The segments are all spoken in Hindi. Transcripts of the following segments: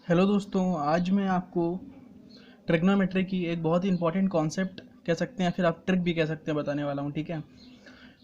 हेलो दोस्तों, आज मैं आपको ट्रिग्नोमेट्री की एक बहुत ही इंपॉर्टेंट कॉन्सेप्ट कह सकते हैं, फिर आप ट्रिक भी कह सकते हैं, बताने वाला हूँ। ठीक है,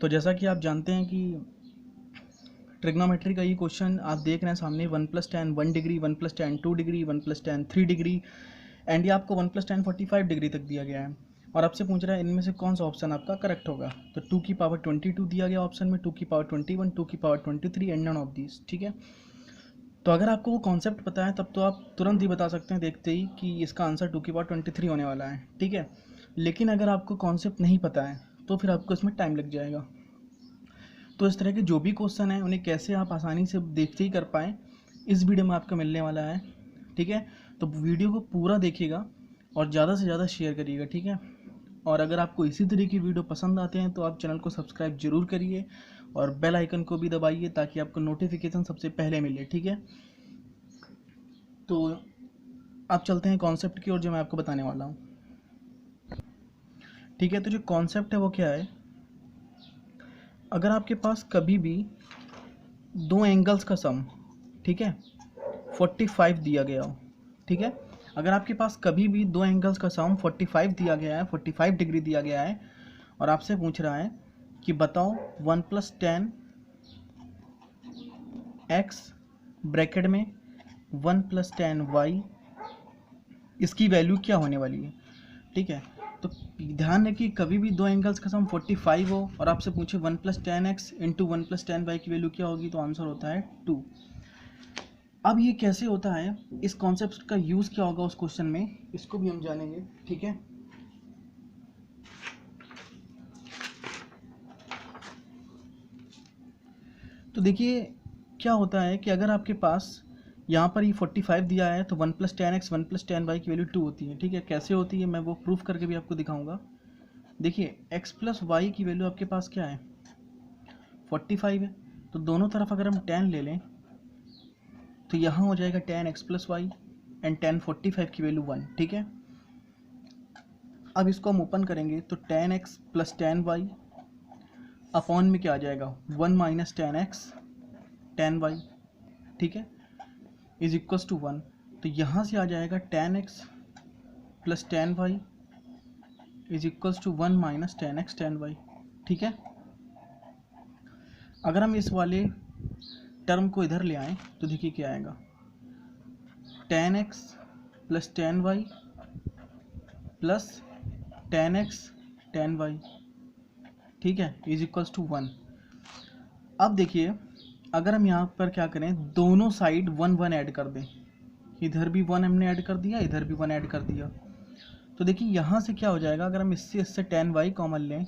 तो जैसा कि आप जानते हैं कि ट्रिग्नोमेट्री का ये क्वेश्चन आप देख रहे हैं सामने, 1+tan 1 degree, 1+tan 2 degree, 1+tan 3 degree, and ये आपको 1+tan 45 डिग्री तक दिया गया है। और आपसे पूछ रहा है इनमें से कौन सा ऑप्शन आपका करेक्ट होगा। तो 2 की पावर 22 दिया गया ऑप्शन में, 2 की पावर 21, 2 की power 23 and none of this. ठीक है, तो अगर आपको वो कॉन्सेप्ट पता है तब तो आप तुरंत ही बता सकते हैं देखते ही कि इसका आंसर 2 की पावर 23 होने वाला है। ठीक है, लेकिन अगर आपको कॉन्सेप्ट नहीं पता है तो फिर आपको इसमें टाइम लग जाएगा। तो इस तरह के जो भी क्वेश्चन हैं उन्हें कैसे आप आसानी से देखते ही कर पाएँ, इस वीडियो में आपको मिलने वाला है। ठीक है, तो वीडियो को पूरा देखिएगा और ज़्यादा से ज़्यादा शेयर करिएगा। ठीक है, और अगर आपको इसी तरह की वीडियो पसंद आते हैं तो आप चैनल को सब्सक्राइब जरूर करिए और बेल आइकन को भी दबाइए ताकि आपको नोटिफिकेशन सबसे पहले मिले। ठीक है, तो आप चलते हैं कॉन्सेप्ट की ओर जो मैं आपको बताने वाला हूँ। ठीक है, तो जो कॉन्सेप्ट है वो क्या है, अगर आपके पास कभी भी दो एंगल्स का सम, ठीक है, 45 दिया गया हो। ठीक है, अगर आपके पास कभी भी दो एंगल्स का सम 45 दिया गया है, 45 डिग्री दिया गया है, और आपसे पूछ रहा है कि बताओ 1+tan x ब्रैकेट में 1+tan y, इसकी वैल्यू क्या होने वाली है। ठीक है, तो ध्यान रखिए कभी भी दो एंगल्स का सम 45 हो और आपसे पूछे 1+tan x into 1+tan y की वैल्यू क्या होगी, तो आंसर होता है 2। अब ये कैसे होता है, इस कॉन्सेप्ट का यूज़ क्या होगा उस क्वेश्चन में, इसको भी हम जानेंगे। ठीक है, तो देखिए क्या होता है कि अगर आपके पास यहाँ पर ये 45 दिया है तो 1+tan x 1+tan y की वैल्यू 2 होती है। ठीक है, कैसे होती है मैं वो प्रूफ करके भी आपको दिखाऊंगा। देखिए x प्लस वाई की वैल्यू आपके पास क्या है, 45 है, तो दोनों तरफ अगर हम tan ले लें तो यहाँ हो जाएगा tan x plus Y and tan 45 की वैल्यू 1। ठीक है, अब इसको हम ओपन करेंगे तो tan x plus tan y upon में क्या आ जाएगा, 1 minus tan x tan y। ठीक है, इज इक्वल्स टू 1, तो यहाँ से आ जाएगा tan x plus tan y is equals to 1 minus tan x tan y। ठीक है, अगर हम इस वाले टर्म को इधर ले आएँ तो देखिए क्या आएगा, tan x plus tan y plus tan x tan y। ठीक है, इज इक्वल्स टू 1। अब देखिए अगर हम यहाँ पर क्या करें, दोनों साइड 1 1 ऐड कर दें, इधर भी 1 हमने ऐड कर दिया, इधर भी 1 ऐड कर दिया, तो देखिए यहाँ से क्या हो जाएगा, अगर हम इससे tan y कॉमन लें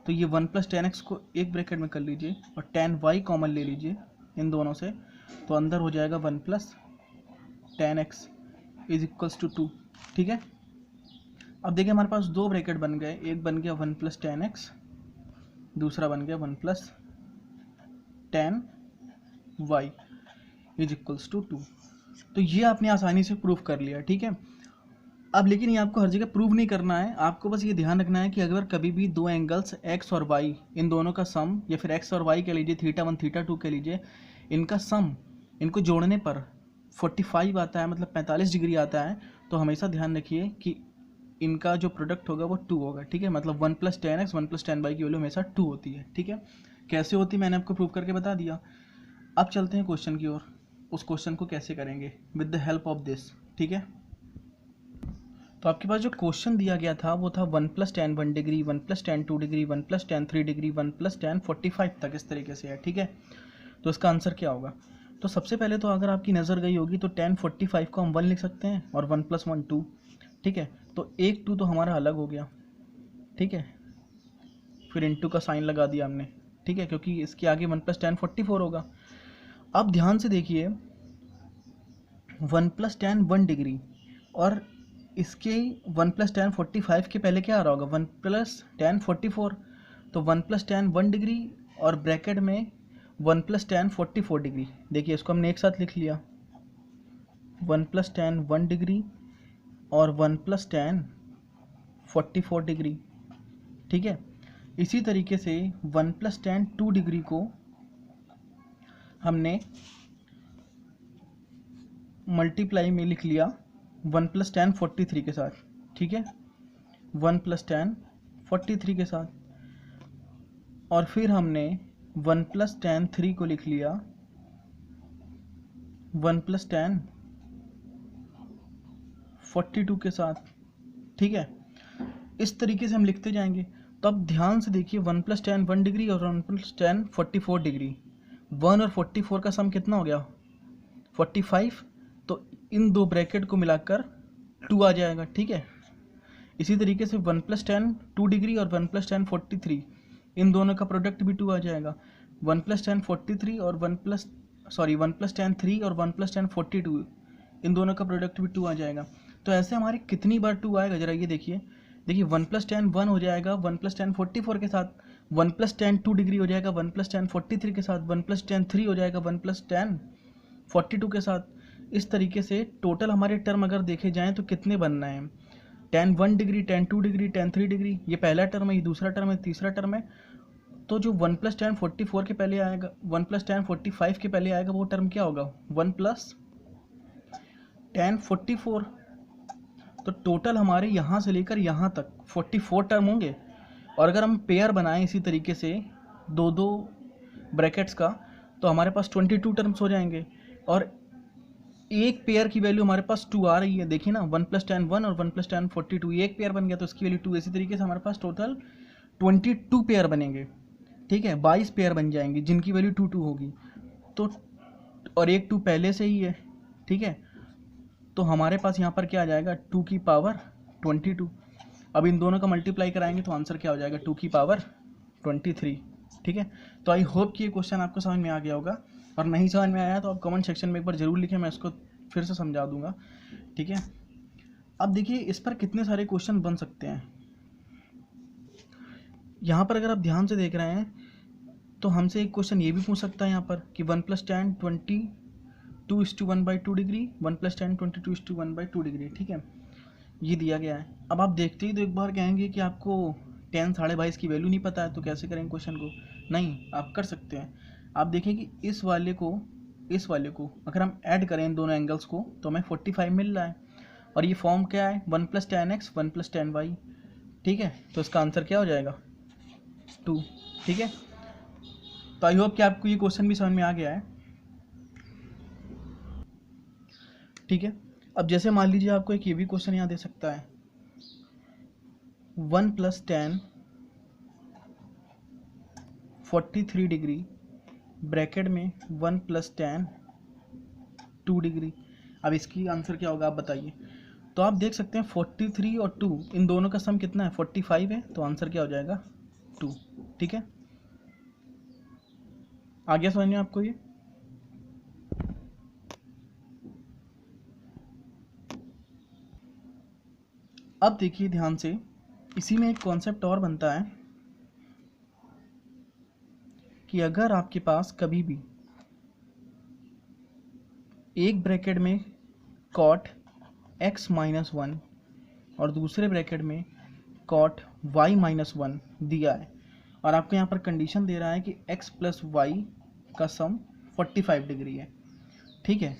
तो ये 1+tan x को एक ब्रैकेट में कर लीजिए और tan y कॉमन ले लीजिए इन दोनों से, तो अंदर हो जाएगा 1+tan x is equals to 2। ठीक है, अब देखिए हमारे पास दो ब्रैकेट बन गए, एक बन गया 1+tan x, दूसरा बन गया 1+tan y is equals to 2। तो ये आपने आसानी से प्रूफ कर लिया। ठीक है, अब लेकिन ये आपको हर जगह प्रूव नहीं करना है, आपको बस ये ध्यान रखना है कि अगर कभी भी दो एंगल्स x और y, इन दोनों का सम, या फिर x और y कह लीजिए, θ1 θ2 कह लीजिए, इनका सम, इनको जोड़ने पर 45 आता है, मतलब 45 डिग्री आता है, तो हमेशा ध्यान रखिए कि इनका जो प्रोडक्ट होगा वो 2 होगा। ठीक है, मतलब 1+tan x 1+tan y की वैल्यू हमेशा 2 होती है। ठीक है, कैसे होती मैंने आपको प्रूव करके बता दिया। अब चलते हैं क्वेश्चन की ओर, उस क्वेश्चन को कैसे करेंगे with the help of this. ठीक है, तो आपके पास जो क्वेश्चन दिया गया था वो था 1+tan 1 degree, 1+tan 2 degree, 1+tan 3 degree, 1+tan 45 तक, इस तरीके से है। ठीक है, तो इसका आंसर क्या होगा, तो सबसे पहले तो अगर आपकी नज़र गई होगी तो tan 45 को हम 1 लिख सकते हैं और 1+1 2। ठीक है, तो एक 2 तो हमारा अलग हो गया। ठीक है, फिर इंटू का साइन लगा दिया हमने। ठीक है, क्योंकि इसके आगे 1+tan 44 होगा। अब ध्यान से देखिए 1+tan 1 डिग्री और इसके 1+tan 45 के पहले क्या आ रहा होगा, 1+tan 44, तो 1+tan 1 डिग्री और ब्रैकेट में 1+tan 44 डिग्री। देखिए इसको हमने एक साथ लिख लिया, 1+tan 1 डिग्री और 1+tan 44 डिग्री। ठीक है, इसी तरीके से 1+tan 2 डिग्री को हमने मल्टीप्लाई में लिख लिया 1 + tan 43 के साथ, ठीक है, 1 + tan 43 के साथ, और फिर हमने 1 + tan 3 को लिख लिया 1 + tan 42 के साथ, ठीक है। इस तरीके से हम लिखते जाएंगे। तो अब ध्यान से देखिए, 1 + tan 1 डिग्री और 1 + tan 44 डिग्री, 1 और 44 का सम कितना हो गया 45। तो इन दो ब्रैकेट को मिलाकर 2 आ जाएगा, ठीक है। इसी तरीके से 1 + tan 2 डिग्री और 1 + tan 43, इन दोनों का प्रोडक्ट भी 2 आ जाएगा। 1 + tan 43 और 1 + tan 3 और 1 + tan 42, इन दोनों का प्रोडक्ट भी 2 आ जाएगा। तो ऐसे हमारे कितनी बार 2 आएगा, जरा ये देखिए। 1 + tan 1 हो जाएगा 1 + tan 44 के साथ, 1 + tan 2 डिग्री हो जाएगा 1 + tan 43 के साथ, 1 + tan 3 हो जाएगा 1 + tan 42 के साथ। इस तरीके से टोटल हमारे टर्म अगर देखे जाएँ तो कितने बनना है, tan 1 degree, tan 2 degree, tan 3 degree, ये पहला टर्म है, ये दूसरा टर्म है, तीसरा टर्म है। तो जो 1 + tan 44 के पहले आएगा, 1 + tan 45 के पहले आएगा, वो टर्म क्या होगा 1 + tan 44। तो टोटल हमारे यहाँ से लेकर यहाँ तक 44 टर्म होंगे। और अगर हम पेयर बनाएं इसी तरीके से दो दो ब्रैकेट्स का, तो हमारे पास 22 टर्म्स हो जाएंगे। और एक पेयर की वैल्यू हमारे पास 2 आ रही है, देखिए ना, 1 + tan 1 और 1 + tan 42, एक पेयर बन गया तो इसकी वैल्यू 2। इसी तरीके से हमारे पास टोटल 22 पेयर बनेंगे, ठीक है, 22 पेयर बन जाएंगे जिनकी वैल्यू 2 2 होगी। तो और एक 2 पहले से ही है, ठीक है। तो हमारे पास यहाँ पर क्या आ जाएगा 2 की पावर 22। अब इन दोनों का मल्टीप्लाई कराएंगे तो आंसर क्या हो जाएगा 2 की पावर 23, ठीक है। तो आई होप कि ये क्वेश्चन आपको समझ में आ गया होगा, और नहीं समझ में आया तो आप कमेंट सेक्शन में एक बार ज़रूर लिखें, मैं इसको फिर से समझा दूंगा, ठीक है। अब देखिए इस पर कितने सारे क्वेश्चन बन सकते हैं। यहाँ पर अगर आप ध्यान से देख रहे हैं तो हमसे एक क्वेश्चन ये भी पूछ सकता है यहाँ पर कि 1 + tan 22:1/2 डिग्री, 1 + tan 22:1/2 डिग्री, ठीक है, ये दिया गया है। अब आप देखते ही तो एक बार कहेंगे कि आपको tan 22.5 की वैल्यू नहीं पता है, तो कैसे करेंगे क्वेश्चन को। नहीं, आप कर सकते हैं। आप देखें कि इस वाले को अगर हम ऐड करें इन दोनों एंगल्स को तो हमें 45 मिल रहा है। और ये फॉर्म क्या है 1 + tan x 1 + tan y, ठीक है। तो इसका आंसर क्या हो जाएगा 2, ठीक है। तो आई होप कि आपको ये क्वेश्चन भी समझ में आ गया है, ठीक है। अब जैसे मान लीजिए आपको एक ये भी क्वेश्चन यहाँ दे सकता है 1 + tan 43 डिग्री ब्रैकेट में 1 + tan 2 डिग्री। अब इसकी आंसर क्या होगा आप बताइए। तो आप देख सकते हैं 43 और 2 इन दोनों का सम कितना है 45 है, तो आंसर क्या हो जाएगा 2, ठीक है। आ गया समझ में आपको ये। अब देखिए ध्यान से, इसी में एक कॉन्सेप्ट और बनता है कि अगर आपके पास कभी भी एक ब्रैकेट में cot x - 1 और दूसरे ब्रैकेट में cot y - 1 दिया है, और आपको यहाँ पर कंडीशन दे रहा है कि x + y का सम 45 डिग्री है, ठीक है।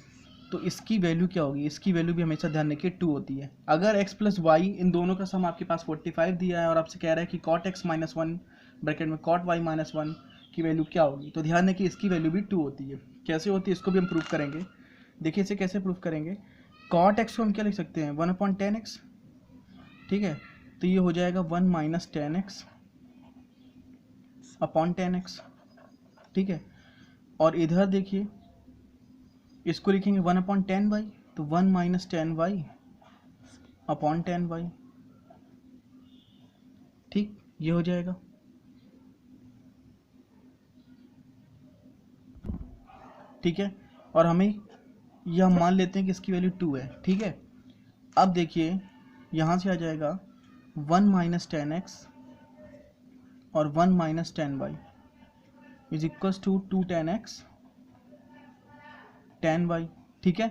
तो इसकी वैल्यू क्या होगी, इसकी वैल्यू भी हमेशा ध्यान रखिए 2 होती है। अगर x + y इन दोनों का सम आपके पास 45 दिया है और आपसे कह रहा है कि cot x - 1 ब्रैकेट में cot y - 1 की वैल्यू क्या होगी, तो ध्यान रखिए इसकी वैल्यू भी 2 होती है। कैसे होती है इसको भी हम प्रूव करेंगे। देखिए इसे कैसे प्रूव करेंगे। cot x को हम क्या लिख सकते हैं 1/tan x, ठीक है। तो ये हो जाएगा 1 - tan x upon tan x, ठीक है। और इधर देखिए इसको लिखेंगे 1/tan y, तो 1 - tan y upon tan y, ठीक, ये हो जाएगा। ठीक है, और हमें यह मान लेते हैं कि इसकी वैल्यू 2 है, ठीक है। अब देखिए यहाँ से आ जाएगा 1 - tan x और 1 - tan y is equals to 2 tan x tan y, ठीक है।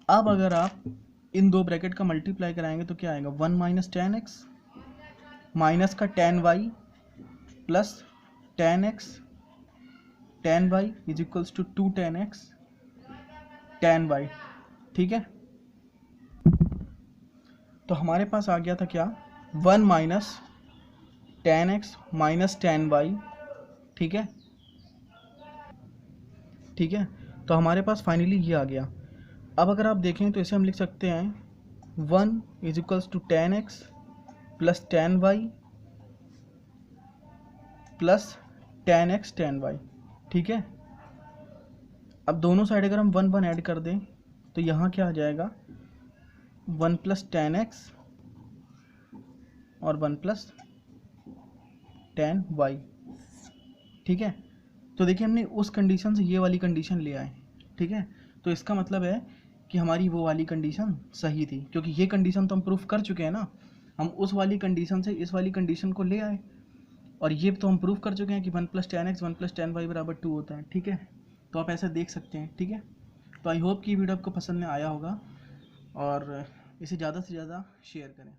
अब अगर आप इन दो ब्रैकेट का मल्टीप्लाई कराएंगे तो क्या आएगा 1 - tan x माइनस का tan y plus tan x tan y is equals to 2 tan x tan y, ठीक है। तो हमारे पास आ गया था क्या, 1 minus tan X minus tan Y, ठीक है, ठीक है। तो हमारे पास फाइनली ये आ गया। अब अगर आप देखें तो इसे हम लिख सकते हैं 1 is equals to tan X plus tan Y plus tan X tan Y, ठीक है। अब दोनों साइड अगर हम 1 1 ऐड कर दें तो यहाँ क्या आ जाएगा, 1 प्लस टेन एक्स और 1 प्लस टेन वाई, ठीक है। तो देखिए हमने उस कंडीशन से ये वाली कंडीशन ले आए, ठीक है। तो इसका मतलब है कि हमारी वो वाली कंडीशन सही थी, क्योंकि ये कंडीशन तो हम प्रूफ कर चुके हैं ना, हम उस वाली कंडीशन से इस वाली कंडीशन को ले आए, और ये तो हम प्रूफ कर चुके हैं कि 1 plus tan X 1 plus tan Y बराबर 2 होता है, ठीक है। तो आप ऐसा देख सकते हैं, ठीक है। तो आई होप कि वीडियो आपको पसंद में आया होगा, और इसे ज़्यादा से ज़्यादा शेयर करें।